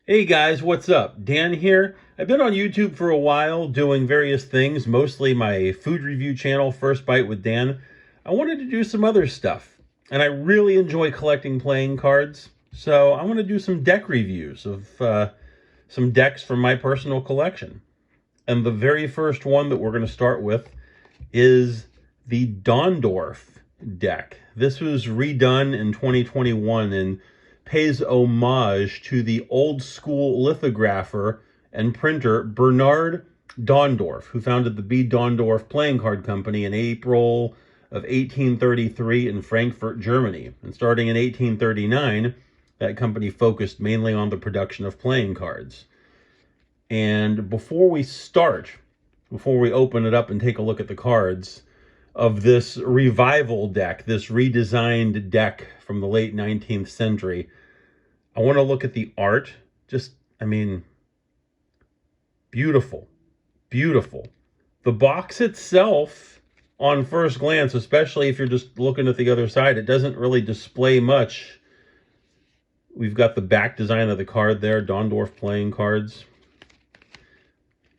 Hey guys, what's up? Dan here. I've been on YouTube for a while doing various things, mostly my food review channel, First Bite with Dan. I wanted to do some other stuff, and I really enjoy collecting playing cards, so I want to do some deck reviews of some decks from my personal collection. And the very first one that we're going to start with is the Dondorf deck. This was redone in 2021 and pays homage to the old school lithographer and printer Bernard Dondorf, who founded the B. Dondorf Playing Card Company in April of 1833 in Frankfurt, Germany. And starting in 1839, that company focused mainly on the production of playing cards. And before we open it up and take a look at the cards of this revival deck, this redesigned deck from the late 19th century, I want to look at the art. Beautiful, beautiful. The box itself, on first glance, especially if you're just looking at the other side, it doesn't really display much. We've got the back design of the card there, Dondorf playing cards.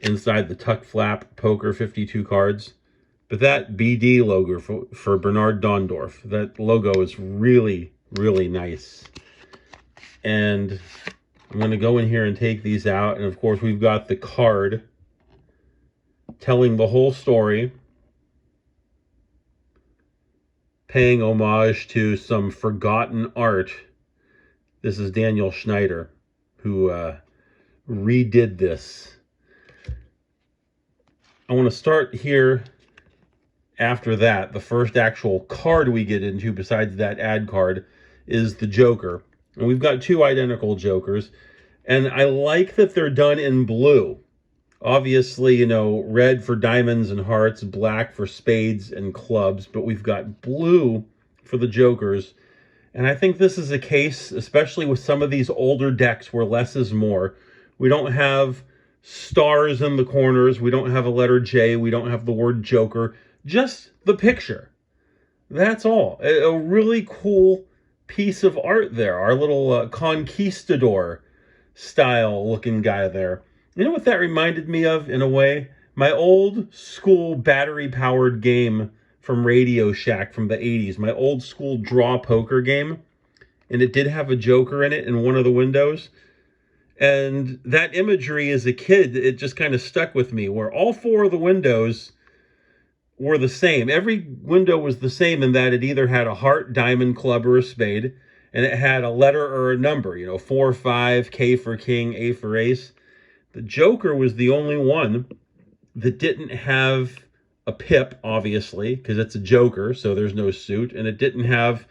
Inside the tuck flap, poker 52 cards. But that BD logo for Bernard Dondorf, that logo is really, really nice. And I'm going to go in here and take these out. And of course, we've got the card telling the whole story, paying homage to some forgotten art. This is Daniel Schneider, who redid this. I want to start here. After that, the first actual card we get into, besides that ad card, is the Joker. And we've got two identical Jokers. And I like that they're done in blue. Obviously, red for diamonds and hearts, black for spades and clubs. But we've got blue for the Jokers. And I think this is a case, especially with some of these older decks where less is more. We don't have stars in the corners. We don't have a letter J. We don't have the word Joker. Just the picture. That's all. A really cool piece of art there. Our little conquistador style looking guy there. You know what that reminded me of, in a way? My old school battery powered game from Radio Shack from the 80s. My old school draw poker game. And it did have a Joker in it in one of the windows. And that imagery as a kid, it just kind of stuck with me, where all four of the windows were the same. Every window was the same in that it either had a heart, diamond, club, or a spade, and it had a letter or a number, 4, 5, K for king, A for ace. The Joker was the only one that didn't have a pip, obviously, because it's a Joker, so there's no suit, and it didn't have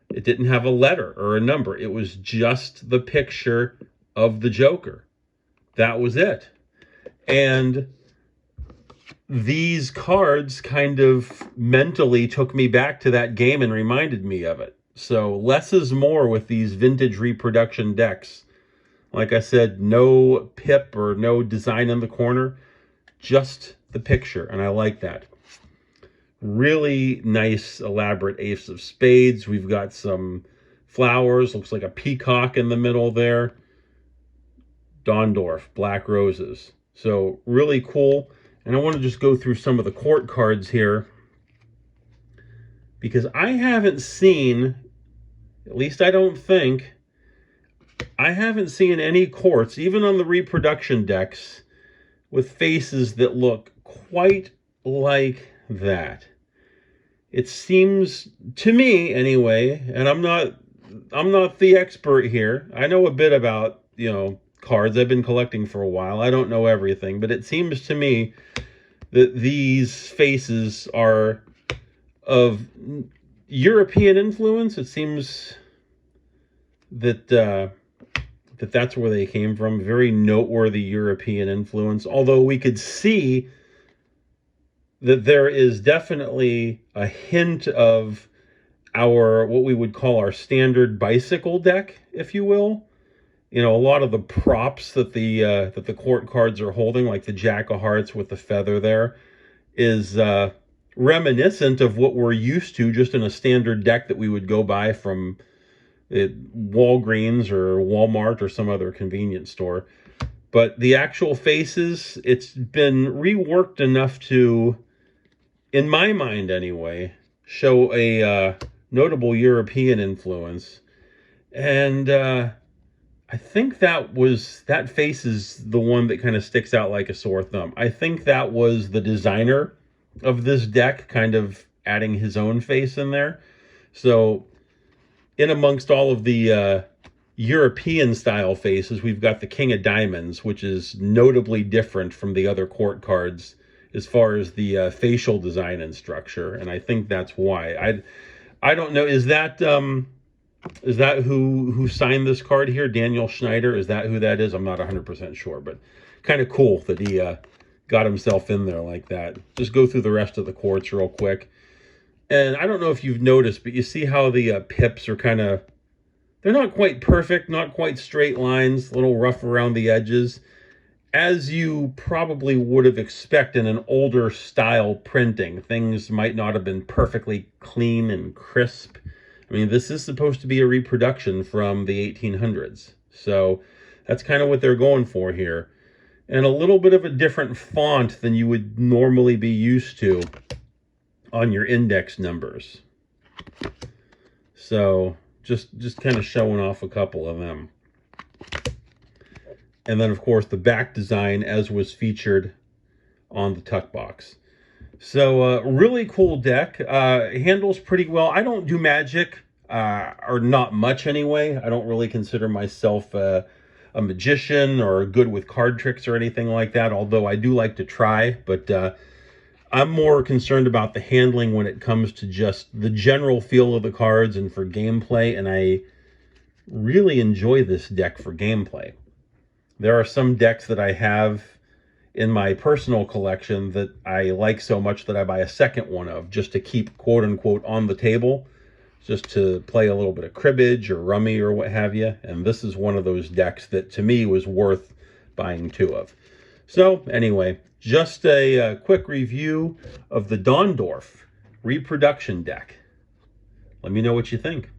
a letter or a number. It was just the picture of the Joker. That was it. And these cards kind of mentally took me back to that game and reminded me of it. So less is more with these vintage reproduction decks. Like I said, no pip or no design in the corner, just the picture, and I like that. Really nice, elaborate ace of spades. We've got some flowers, looks like a peacock in the middle there. Dondorf, black roses. So really cool. And I want to just go through some of the court cards here, because I haven't seen, at least I don't think, I haven't seen any courts, even on the reproduction decks, with faces that look quite like that. It seems, to me anyway, and I'm not the expert here. I know a bit about, cards. I've been collecting for a while. I don't know everything, but it seems to me that these faces are of European influence. It seems that that's where they came from. Very noteworthy European influence. Although we could see that there is definitely a hint of what we would call our standard bicycle deck, if you will. A lot of the props that the court cards are holding, like the Jack of Hearts with the feather there, is reminiscent of what we're used to just in a standard deck that we would go by from Walgreens or Walmart or some other convenience store. But the actual faces, it's been reworked enough to, in my mind anyway, show a notable European influence. And I think that face is the one that kind of sticks out like a sore thumb. I think that was the designer of this deck kind of adding his own face in there. So in amongst all of the European style faces, we've got the King of Diamonds, which is notably different from the other court cards as far as the facial design and structure. And I think that's why. I don't know. Is that who signed this card here? Daniel Schneider? Is that who that is? I'm not 100% sure, but kind of cool that he got himself in there like that. Just go through the rest of the courts real quick. And I don't know if you've noticed, but you see how the pips are kind of, they're not quite perfect, not quite straight lines, a little rough around the edges, as you probably would have expected in an older style printing. Things might not have been perfectly clean and crisp. I mean, this is supposed to be a reproduction from the 1800s. So that's kind of what they're going for here. And a little bit of a different font than you would normally be used to on your index numbers. So just kind of showing off a couple of them. And then, of course, the back design as was featured on the tuck box. So really cool deck. Handles pretty well. I don't do Magic, or not much anyway. I don't really consider myself a magician or good with card tricks or anything like that, although I do like to try. But I'm more concerned about the handling when it comes to just the general feel of the cards and for gameplay, and I really enjoy this deck for gameplay. There are some decks that I have in my personal collection that I like so much that I buy a second one of just to keep quote-unquote on the table, just to play a little bit of cribbage or rummy or what have you. And this is one of those decks that to me was worth buying two of. So anyway, just a quick review of the Dondorf reproduction deck. Let me know what you think.